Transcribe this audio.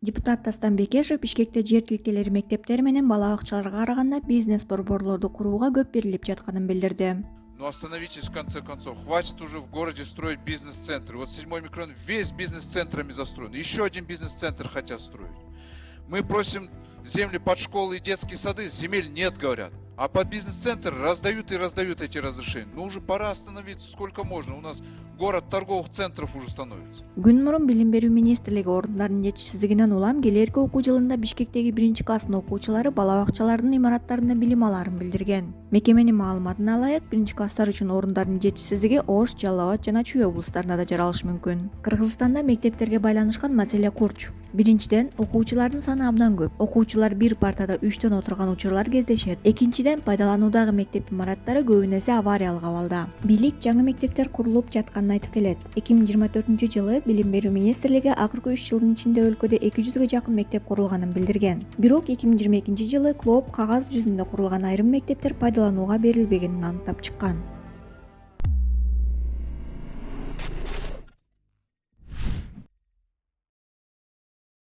Депутат Дастан Бекешев Бишкекте жер тилкелери мектептери менен бала бакчаларга караганда бизнес борборлорду курууга көп берилип жатканын билдирди. Ну остановитесь в конце концов. Хватит уже в городе строить бизнес-центры. Вот 7-й микрорайон весь бизнес-центрами застроен. Еще один бизнес-центр хотят строить. Мы просим земли под школы и детские сады. Земель нет, говорят. А под бизнес-центр раздают и раздают эти разрешения. Ну уже пора остановиться, сколько можно. У нас город торговых центров уже становится. Күн мурун Билим берүү министрлиги орундардын жетишсиздигинен улам келерки окуу жылында Бишкектеги 1-класстын окуучулары бала бакчалардын имараттарында билим аларын билдирген. Мекеменин маалыматына ылайык 1-класстар үчүн орундардын жетишсиздиги Ош, Жалал Абад жана Чүй облустарында да жаралышы мүмкүн. Кыргызстанда мектептерге байланышкан маселе курч. Биринчиден, окуучулардын саны абдан көп. Окуучулар бир партада 3төн отурган учурлар кездешет. Экинчиден, пайдалануудагы мектеп имараттары көбүн эсе авариялык абалда. Бийлик жаңы мектептер курулуп жатканын айтып келет. 2024-жылы Билим берүү министрлиги акыркы 3 жылдын ичинде өлкөдө 200ге жакын мектеп курулганын билдирген. Бирок 2022-жылы КЛОП кагаз жүзүндө курулган айрым мектептер пайдаланууга берилбегенин аныктап чыккан.